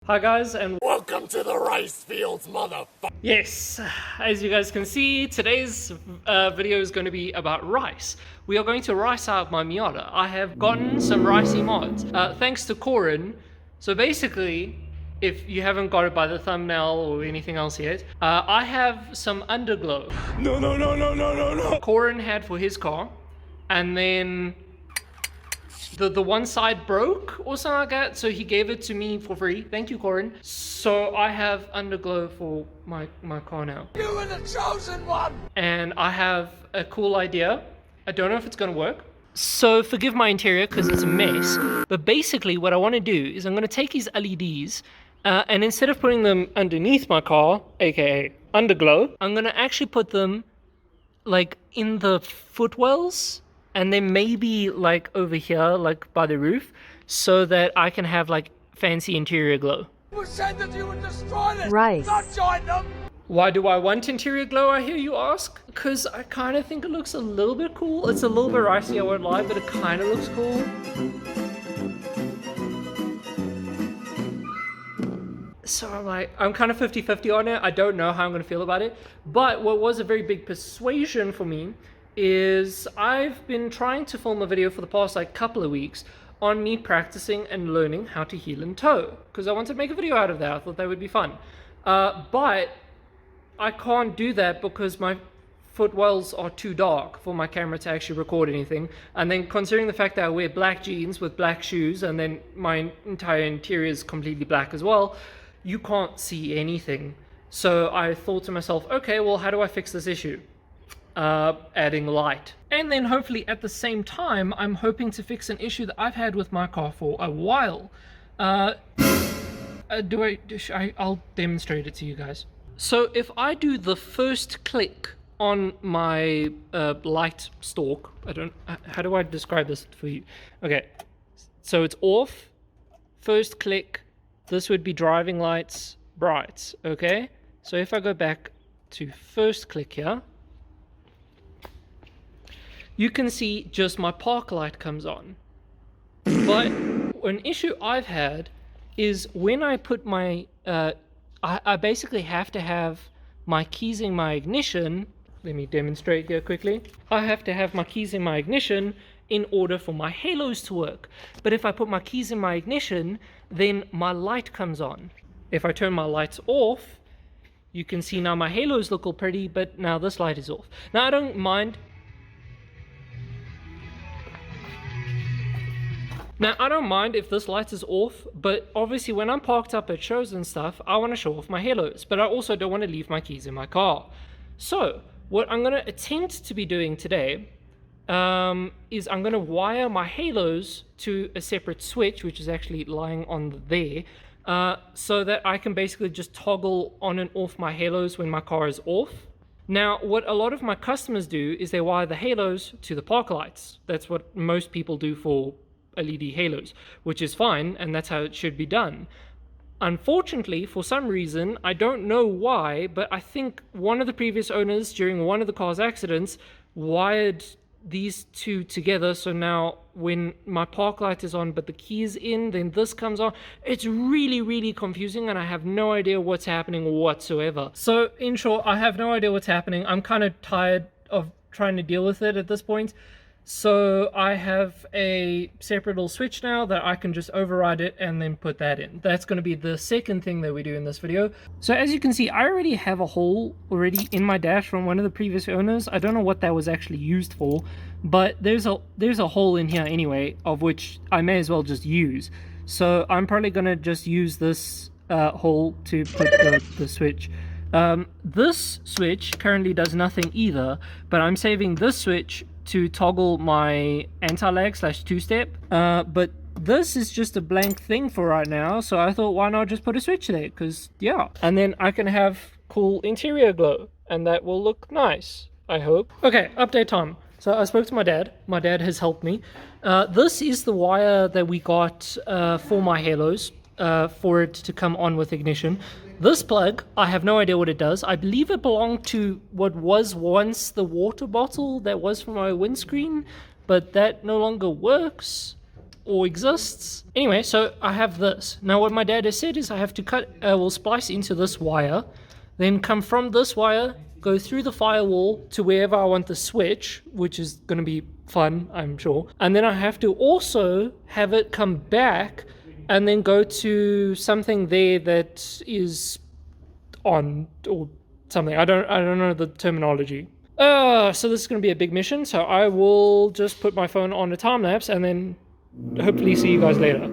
Hi guys, and welcome to the rice fields, motherfucker. yes, as you guys can see, today's video is going to be about rice. We are going to rice out my Miata. I have gotten some ricey mods, thanks to Corin. So basically, if you haven't got it by the thumbnail or anything else yet, I have some underglow. No. Corin had for his car, and then the one side broke or something like that, so he gave it to me for free. Thank you, Corin. So I have underglow for my car now. You were the chosen one. And I have a cool idea. I don't know if it's gonna work, so forgive my interior because it's a mess. But basically what I want to do is I'm going to take these LEDs and instead of putting them underneath my car, aka underglow, I'm going to actually put them like in the footwells, and then maybe like over here, like by the roof, so that I can have like fancy interior glow. You said that you would destroy this. Rice. Not join them. Why do I want interior glow, I hear you ask? Because I kind of think it looks a little bit cool. It's a little bit ricey, I won't lie, but it kind of looks cool. So I'm kind of 50-50 on it. I don't know how I'm going to feel about it. But what was a very big persuasion for me is I've been trying to film a video for the past like couple of weeks on me practicing and learning how to heel and toe, because I wanted to make a video out of that. I thought that would be fun. But I can't do that because my footwells are too dark for my camera to actually record anything. And then considering the fact that I wear black jeans with black shoes and then my entire interior is completely black as well, you can't see anything. So I thought to myself, okay, well, how do I fix this issue? Adding light. And then hopefully at the same time, I'm hoping to fix an issue that I've had with my car for a while. I'll demonstrate it to you guys. So if I do the first click on my light stalk, how do I describe this for you? Okay, so it's off, first click, this would be driving lights, brights, okay? So if I go back to first click here, you can see just my park light comes on. But an issue I've had is when I put my, I basically have to have my keys in my ignition. Let me demonstrate here quickly. I have to have my keys in my ignition in order for my halos to work. But if I put my keys in my ignition, then my light comes on. If I turn my lights off, you can see now my halos look all pretty, but now this light is off. Now I don't mind. Now, I don't mind if this light is off, but obviously when I'm parked up at shows and stuff, I want to show off my halos, but I also don't want to leave my keys in my car. So, what I'm going to attempt to be doing today is I'm going to wire my halos to a separate switch, which is actually lying on there, so that I can basically just toggle on and off my halos when my car is off. Now, what a lot of my customers do is they wire the halos to the park lights. That's what most people do for LED halos, which is fine, and that's how it should be done. Unfortunately, for some reason, I don't know why, but I think one of the previous owners during one of the car's accidents wired these two together, so now when my park light is on but the key is in, then this comes on. It's really confusing, and I have no idea what's happening whatsoever. So in short, I have no idea what's happening. I'm kind of tired of trying to deal with it at this point. So I have a separate little switch now that I can just override it and then put that in. That's going to be the second thing that we do in this video. So as you can see, I already have a hole already in my dash from one of the previous owners. I don't know what that was actually used for, but there's a hole in here anyway, of which I may as well just use. So I'm probably going to just use this hole to put the switch. This switch currently does nothing either, but I'm saving this switch to toggle my anti-lag / two-step, but this is just a blank thing for right now, so I thought why not just put a switch there, because yeah, and then I can have cool interior glow and that will look nice, I hope. Okay, update time. So I spoke to my dad has helped me. This is the wire that we got for my halos, for it to come on with ignition. This plug, I have no idea what it does. I believe it belonged to what was once the water bottle that was for my windscreen, but that no longer works. or exists. Anyway, so I have this. Now what my dad has said is I have to splice into this wire, then come from this wire, go through the firewall to wherever I want the switch, which is going to be fun, I'm sure. And then I have to also have it come back and then go to something there that is on or something. I don't know the terminology. So this is going to be a big mission, so I will just put my phone on a time lapse and then hopefully see you guys later.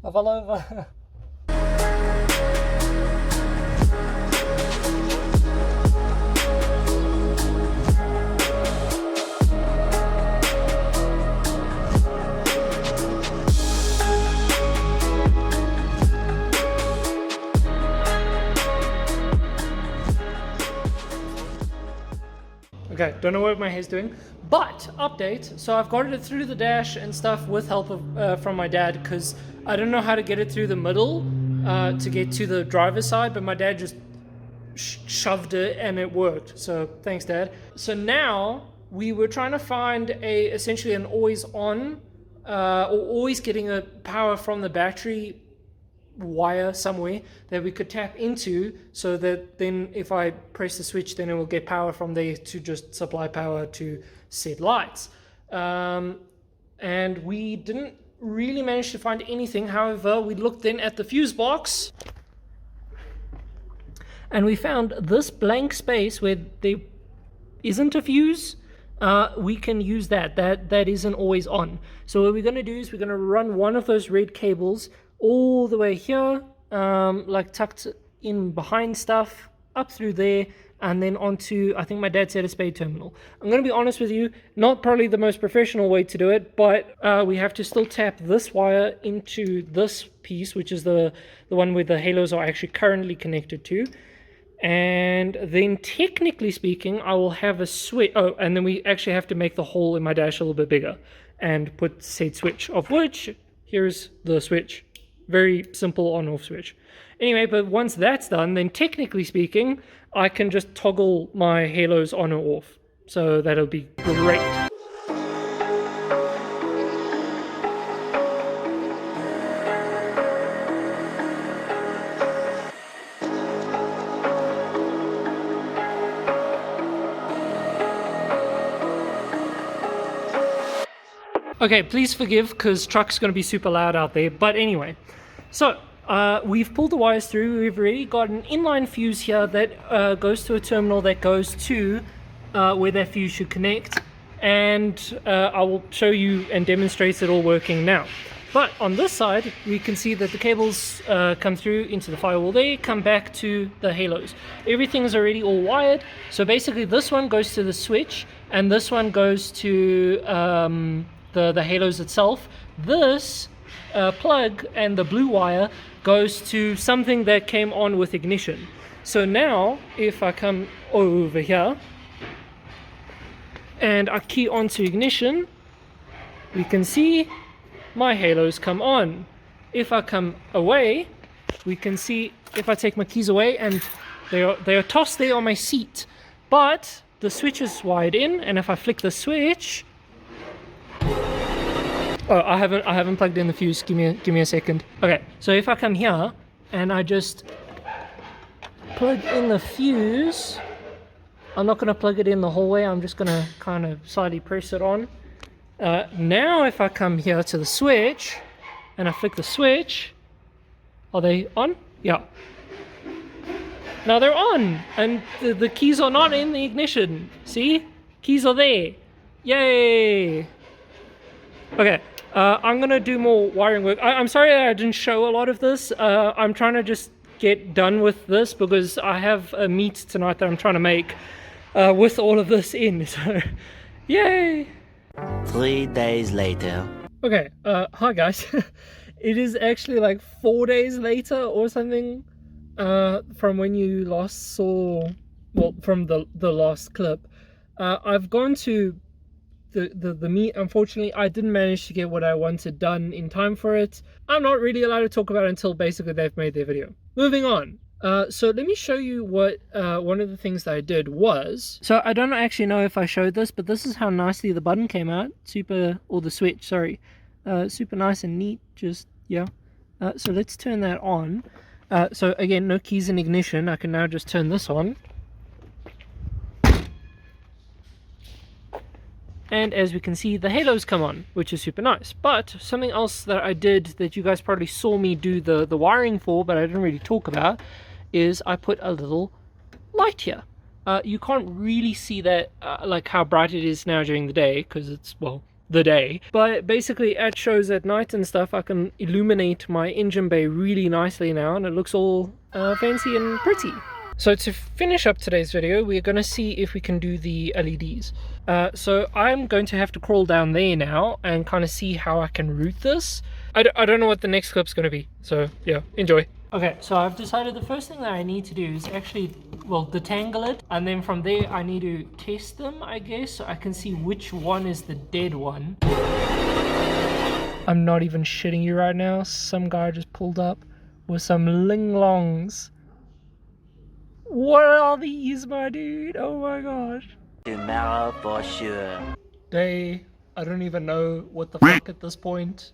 I fell over. Okay, don't know what my hair's doing, but update. So I've got it through the dash and stuff with help of, from my dad, because I don't know how to get it through the middle to get to the driver's side, but my dad just shoved it and it worked. So thanks, Dad. So now we were trying to find essentially an always on or always getting a power from the battery wire somewhere that we could tap into, so that then if I press the switch, then it will get power from there to just supply power to said lights. And we didn't really manage to find anything. However, we looked then at the fuse box and we found this blank space where there isn't a fuse. We can use that isn't always on. So what we're going to do is we're going to run one of those red cables all the way here, like tucked in behind stuff, up through there, and then onto, I think my dad said, a spade terminal. I'm going to be honest with you, not probably the most professional way to do it, but we have to still tap this wire into this piece, which is the one where the halos are actually currently connected to. And then technically speaking, I will have a switch. Oh, and then we actually have to make the hole in my dash a little bit bigger and put said switch, of which here's the switch. Very simple on-off switch. Anyway, but once that's done, then technically speaking, I can just toggle my halos on or off. So that'll be great. Okay, please forgive, because truck's going to be super loud out there. But anyway, so we've pulled the wires through. We've already got an inline fuse here that goes to a terminal that goes to where that fuse should connect. And I will show you and demonstrate it all working now. But on this side, we can see that the cables come through into the firewall there, come back to the halos. Everything's already all wired. So basically this one goes to the switch, and this one goes to the halos itself. This plug and the blue wire goes to something that came on with ignition. So now if I come over here and I key onto ignition, we can see my halos come on. If I come away, we can see, if I take my keys away, and they are tossed there on my seat, but the switch is wired in, and if I flick the switch, oh, I haven't plugged in the fuse. Give me a second. Okay, so if I come here and I just plug in the fuse, I'm not going to plug it in the whole way. I'm just going to kind of slightly press it on. Now if I come here to the switch and I flick the switch, are they on? Yeah. Now they're on, and the keys are not in the ignition. See? Keys are there. Yay! Okay. I'm going to do more wiring work. I'm sorry that I didn't show a lot of this. I'm trying to just get done with this because I have a meet tonight that I'm trying to make with all of this in. So, yay! 3 days later. Okay, hi guys. It is actually like 4 days later or something from when you last saw, well, from the last clip. I've gone to the meet. Unfortunately, I didn't manage to get what I wanted done in time for it. I'm not really allowed to talk about it until basically they've made their video. Moving on. So let me show you what one of the things that I did was. So I don't actually know if I showed this, but this is how nicely the button came out. Or the switch, sorry. Super nice and neat, just, yeah. So let's turn that on. So again, no keys in ignition. I can now just turn this on. And as we can see, the halos come on, which is super nice. But something else that I did that you guys probably saw me do the wiring for, but I didn't really talk about, is I put a little light here. You can't really see that, like how bright it is now during the day, because it's, well, the day. But basically at shows at night and stuff, I can illuminate my engine bay really nicely now, and it looks all fancy and pretty. So to finish up today's video, we're going to see if we can do the LEDs. So I'm going to have to crawl down there now and kind of see how I can route this. I don't know what the next clip's going to be, so yeah, enjoy. Okay, so I've decided the first thing that I need to do is actually, well, detangle it, and then from there I need to test them, I guess, so I can see which one is the dead one. I'm not even shitting you right now. Some guy just pulled up with some ling-longs. What are these, my dude? Oh my gosh. Tomorrow for sure. I don't even know what the fuck at this point.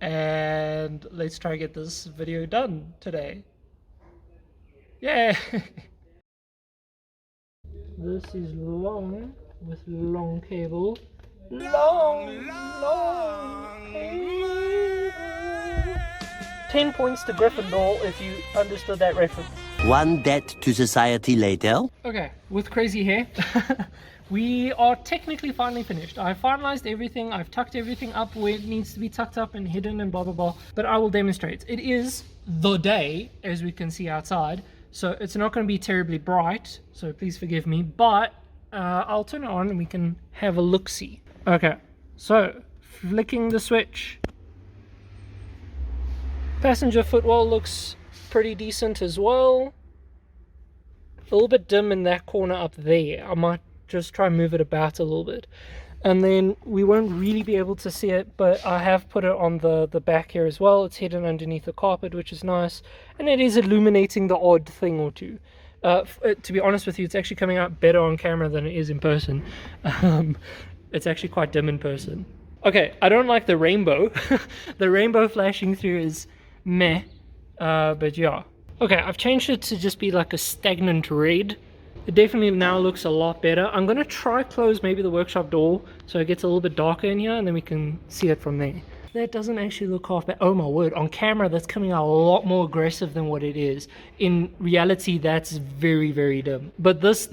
And let's try to get this video done today. Yeah. This is long with long cable. Long cable. 10 points to Gryffindor if you understood that reference. One debt to society later. Okay, with crazy hair, we are technically finally finished. I've finalized everything. I've tucked everything up where it needs to be tucked up and hidden and blah blah blah. But I will demonstrate. It is the day, as we can see outside, so it's not going to be terribly bright, so please forgive me, but I'll turn it on and we can have a look-see. Okay, so flicking the switch. Passenger footwell looks pretty decent as well. A little bit dim in that corner up there. I might just try and move it about a little bit. And then we won't really be able to see it, but I have put it on the back here as well. It's hidden underneath the carpet, which is nice. And it is illuminating the odd thing or two. To be honest with you, it's actually coming out better on camera than it is in person. It's actually quite dim in person. Okay, I don't like the rainbow. The rainbow flashing through is meh, but yeah. Okay, I've changed it to just be like a stagnant red. It definitely now looks a lot better. I'm gonna try close maybe the workshop door so it gets a little bit darker in here, and then we can see it from there. That doesn't actually look half bad. Oh my word, on camera that's coming out a lot more aggressive than what it is. In reality, that's very, very dim. But this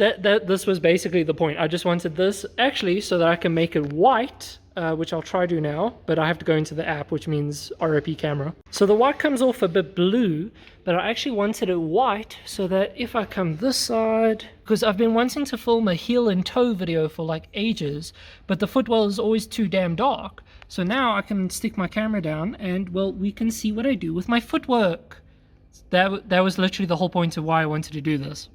was basically the point. I just wanted this actually so that I can make it white, which I'll try to now, but I have to go into the app, which means RIP camera. So the white comes off a bit blue, but I actually wanted it white so that if I come this side, because I've been wanting to film a heel and toe video for like ages, but the footwell is always too damn dark. So now I can stick my camera down and, well, we can see what I do with my footwork. That was literally the whole point of why I wanted to do this.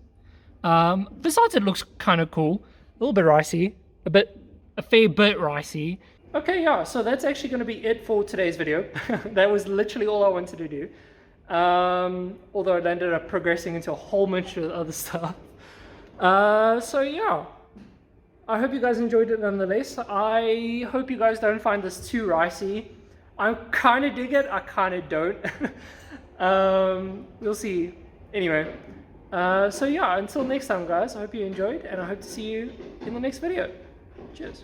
Besides, it looks kind of cool. A little bit ricey, a fair bit ricey. Okay, yeah, so that's actually going to be it for today's video. That was literally all I wanted to do. Although it ended up progressing into a whole bunch of other stuff. So yeah, I hope you guys enjoyed it nonetheless. I hope you guys don't find this too ricey. I kind of dig it, I kind of don't. We'll see. Anyway, so yeah, until next time guys, I hope you enjoyed, and I hope to see you in the next video. Cheers.